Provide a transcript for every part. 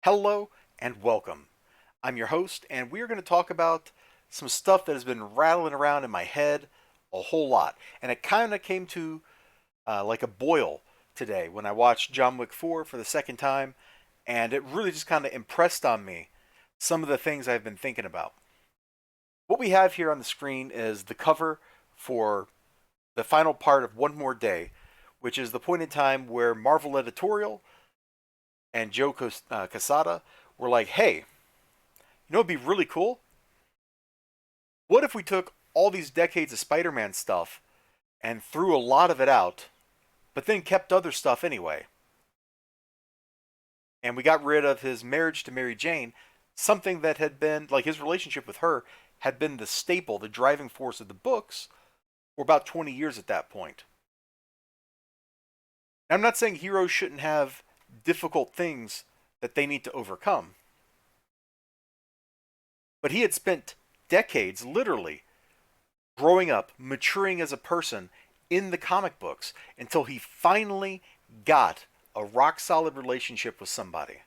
Hello and welcome. I'm your host, and we are going to talk about some stuff that has been rattling around in my head a whole lot. And it kind of came to like a boil today when I watched John Wick 4 for the second time, and it really just kind of impressed on me some of the things I've been thinking about. What we have here on the screen is the cover for the final part of One More Day, which is the point in time where Marvel Editorial and Joe Quesada were like, hey, it'd be really cool? What if we took all these decades of Spider Man stuff and threw a lot of it out, but then kept other stuff anyway? And we got rid of his marriage to Mary Jane, something that had been, like his relationship with her, had been the staple, the driving force of the books for about 20 years at that point. Now, I'm not saying heroes shouldn't have difficult things that they need to overcome, but he had spent decades, literally, growing up, maturing as a person in the comic books until he finally got a rock solid relationship with somebody.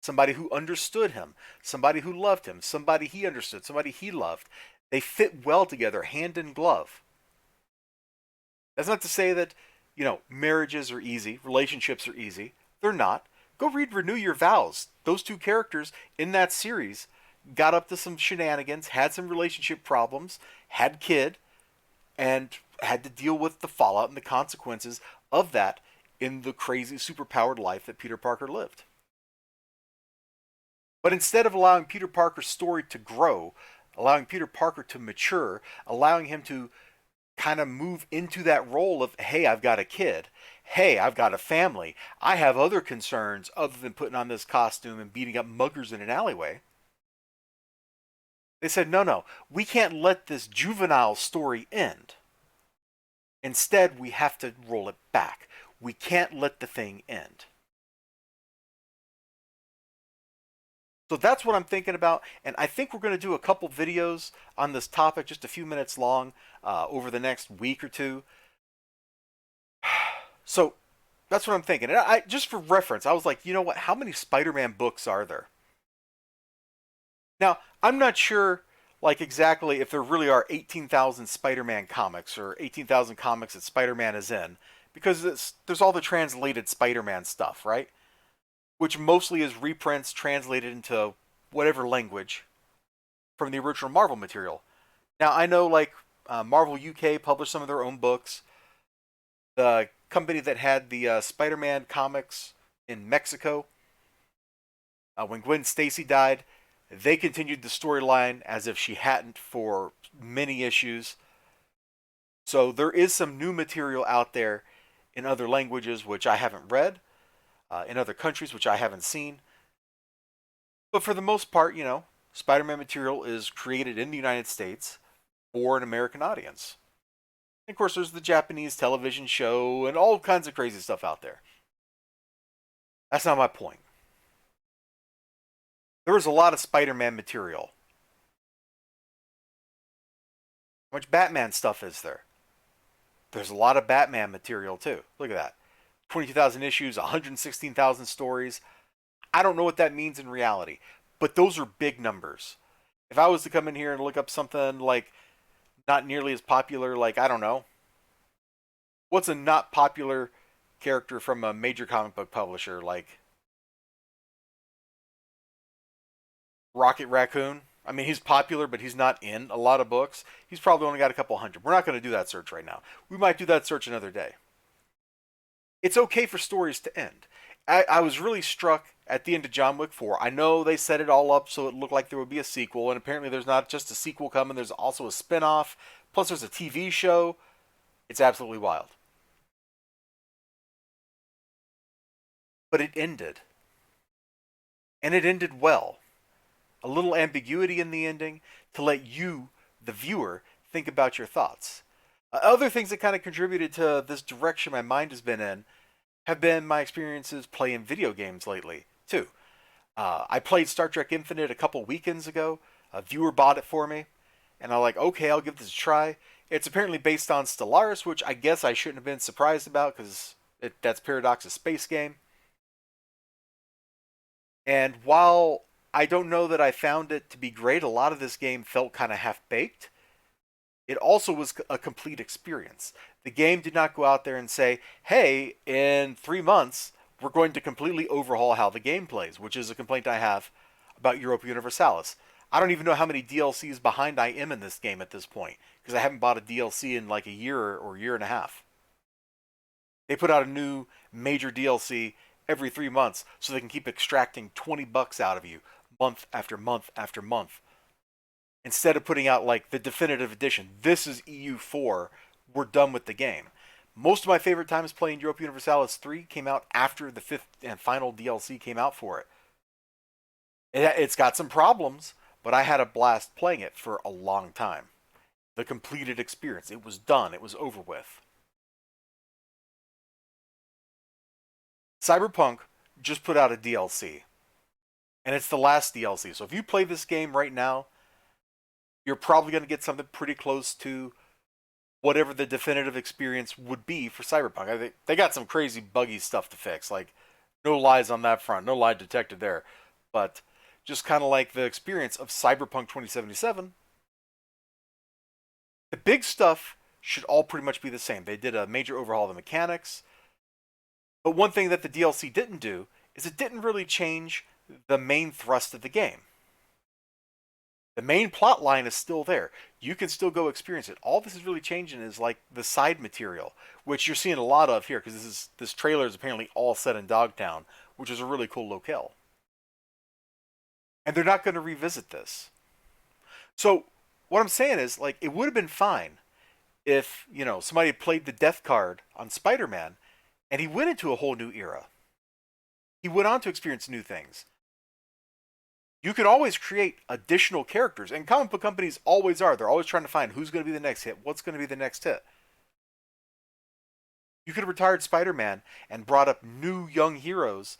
Somebody who understood him, somebody who loved him, somebody he understood, somebody he loved. They fit well together, hand in glove. That's not to say that, marriages are easy, relationships are easy. They're not. Go read Renew Your Vows. Those two characters in that series got up to some shenanigans, had some relationship problems, had kid, and had to deal with the fallout and the consequences of that in the crazy superpowered life that Peter Parker lived. But instead of allowing Peter Parker's story to grow, allowing Peter Parker to mature, allowing him to kind of move into that role of, hey, I've got a kid. Hey, I've got a family. I have other concerns other than putting on this costume and beating up muggers in an alleyway. They said, no, no, we can't let this juvenile story end. Instead, we have to roll it back. We can't let the thing end. So that's what I'm thinking about, and I think we're going to do a couple videos on this topic, just a few minutes long, over the next week or two. So that's what I'm thinking. And I just for reference, I was like, you know what? How many Spider-Man books are there? Now, I'm not sure, like exactly if there really are 18,000 Spider-Man comics or 18,000 comics that Spider-Man is in, because there's all the translated Spider-Man stuff, right? Which mostly is reprints translated into whatever language from the original Marvel material. Now, I know like Marvel UK published some of their own books. The company that had the Spider-Man comics in Mexico, when Gwen Stacy died, they continued the storyline as if she hadn't for many issues. So there is some new material out there in other languages which I haven't read, in other countries which I haven't seen. But for the most part, Spider Man material is created in the United States for an American audience. And of course, there's the Japanese television show and all kinds of crazy stuff out there. That's not my point. There was a lot of Spider Man material. How much Batman stuff is there? There's a lot of Batman material too. Look at that. 22,000 issues, 116,000 stories. I don't know what that means in reality, but those are big numbers. If I was to come in here and look up something like not nearly as popular, like, I don't know, what's a not popular character from a major comic book publisher, like Rocket Raccoon? I mean, he's popular, but he's not in a lot of books. He's probably only got a couple hundred. We're not going to do that search right now. We might do that search another day. It's okay for stories to end. I was really struck at the end of John Wick 4. I know they set it all up so it looked like there would be a sequel, and apparently there's not just a sequel coming, there's also a spin off, plus there's a TV show. It's absolutely wild. But it ended. And it ended well. A little ambiguity in the ending to let you, the viewer, think about your thoughts. Other things that kind of contributed to this direction my mind has been in have been my experiences playing video games lately, too. I played Star Trek Infinite a couple weekends ago. A viewer bought it for me, and I'm like, okay, I'll give this a try. It's apparently based on Stellaris, which I guess I shouldn't have been surprised about because that's Paradox's space game. And while I don't know that I found it to be great, a lot of this game felt kind of half baked. It also was a complete experience. The game did not go out there and say, hey, in 3 months, we're going to completely overhaul how the game plays, which is a complaint I have about Europa Universalis. I don't even know how many DLCs behind I am in this game at this point, because I haven't bought a DLC in like a year or year and a half. They put out a new major DLC every 3 months so they can keep extracting $20 out of you month after month after month. Instead of putting out like the definitive edition, this is EU4, we're done with the game. Most of my favorite times playing Europa Universalis 3 came out after the fifth and final DLC came out for it. It's got some problems, but I had a blast playing it for a long time. The completed experience. It was done. It was over with. Cyberpunk just put out a DLC, and it's the last DLC. So if you play this game right now, you're probably going to get something pretty close to whatever the definitive experience would be for Cyberpunk. I think they got some crazy buggy stuff to fix. Like, no lies on that front. No lie detected there. But just kind of like the experience of Cyberpunk 2077, the big stuff should all pretty much be the same. They did a major overhaul of the mechanics. But one thing that the DLC didn't do is it didn't really change the main thrust of the game. The main plot line is still there. You can still go experience it. All this is really changing is like the side material, which you're seeing a lot of here because this trailer is apparently all set in Dogtown, which is a really cool locale. And they're not going to revisit this. So what I'm saying is like it would have been fine if, somebody played the death card on Spider-Man and he went into a whole new era. He went on to experience new things. You can always create additional characters, and comic book companies always are. They're always trying to find who's going to be the next hit, what's going to be the next hit. You could have retired Spider-Man and brought up new young heroes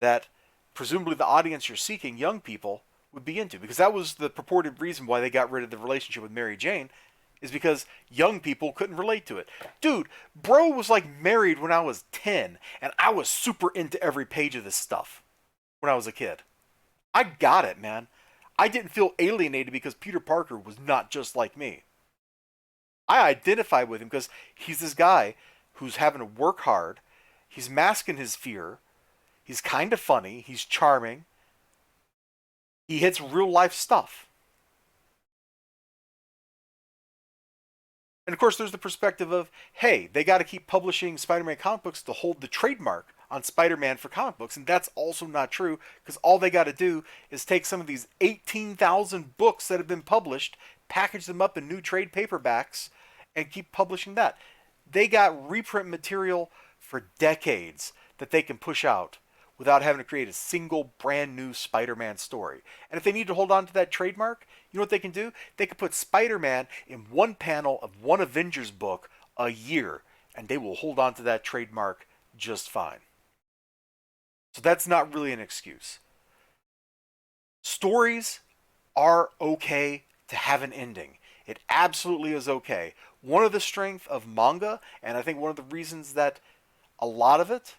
that presumably the audience you're seeking, young people, would be into. Because that was the purported reason why they got rid of the relationship with Mary Jane, is because young people couldn't relate to it. Dude, bro was like married when I was 10, and I was super into every page of this stuff when I was a kid. I got it, man. I didn't feel alienated because Peter Parker was not just like me. I identify with him because he's this guy who's having to work hard. He's masking his fear. He's kind of funny. He's charming. He hits real life stuff. And of course, there's the perspective of, hey, they got to keep publishing Spider-Man comic books to hold the trademark on Spider-Man for comic books. And that's also not true because all they got to do is take some of these 18,000 books that have been published, package them up in new trade paperbacks, and keep publishing that. They got reprint material for decades that they can push out without having to create a single brand new Spider-Man story. And if they need to hold on to that trademark, you know what they can do? They can put Spider-Man in one panel of one Avengers book a year, and they will hold on to that trademark just fine. So that's not really an excuse. Stories are okay to have an ending. It absolutely is okay. One of the strengths of manga, and I think one of the reasons that a lot of it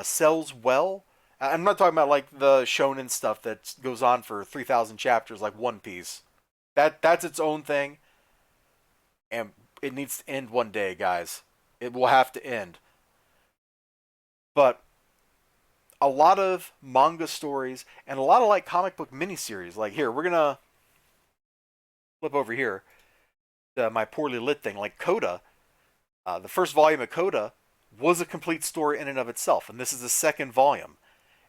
sells well. I'm not talking about like the shonen stuff that goes on for 3,000 chapters, like One Piece. That's its own thing, and it needs to end one day, guys. It will have to end. But a lot of manga stories and a lot of like comic book miniseries, like here, we're gonna flip over here to my poorly lit thing, like Coda. The first volume of Coda was a complete story in and of itself, and this is the second volume.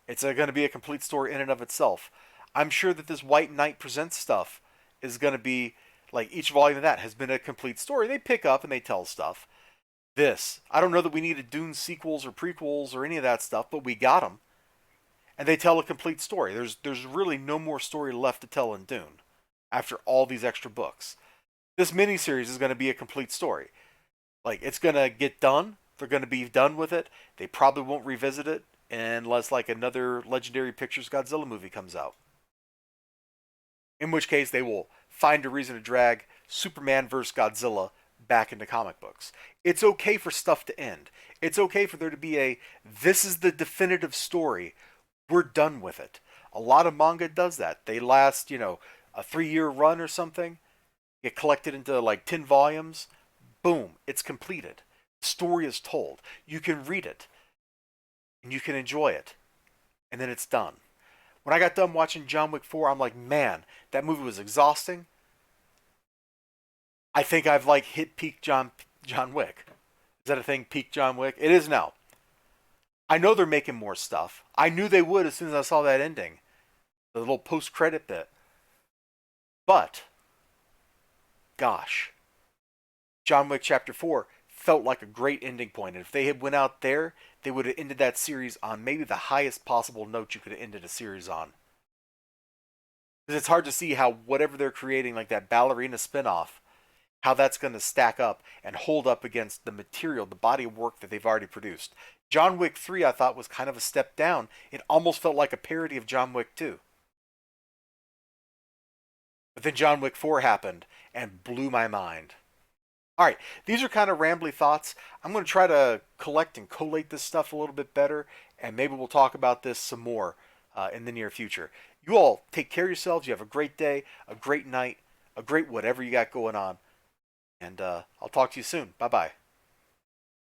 It's going to be a complete story in and of itself. I'm sure that this White Knight Presents stuff is going to be like each volume of that has been a complete story. They pick up and they tell stuff. I don't know that we needed Dune sequels or prequels or any of that stuff, but we got them, and they tell a complete story. There's really no more story left to tell in Dune after all these extra books. This miniseries is going to be a complete story. Like it's going to get done. They're going to be done with it. They probably won't revisit it unless like another Legendary Pictures Godzilla movie comes out. In which case they will find a reason to drag Superman vs. Godzilla back into comic books. It's okay for stuff to end. It's okay for there to be this is the definitive story. We're done with it. A lot of manga does that. They last, a 3 year run or something, get collected into like 10 volumes. Boom, it's completed. The story is told. You can read it and you can enjoy it, and then it's done. When I got done watching John Wick 4, I'm like, man, that movie was exhausting. I think I've like hit peak John Wick. Is that a thing? Peak John Wick? It is now. I know they're making more stuff. I knew they would as soon as I saw that ending, the little post credit bit. But gosh, John Wick Chapter 4 felt like a great ending point. And if they had went out there, they would have ended that series on maybe the highest possible note you could have ended a series on. Because it's hard to see how whatever they're creating, like that ballerina spinoff, how that's going to stack up and hold up against the material, the body of work that they've already produced. John Wick 3, I thought, was kind of a step down. It almost felt like a parody of John Wick 2. But then John Wick 4 happened and blew my mind. All right, these are kind of rambly thoughts. I'm going to try to collect and collate this stuff a little bit better, and maybe we'll talk about this some more in the near future. You all take care of yourselves. You have a great day, a great night, a great whatever you got going on, and I'll talk to you soon. Bye bye.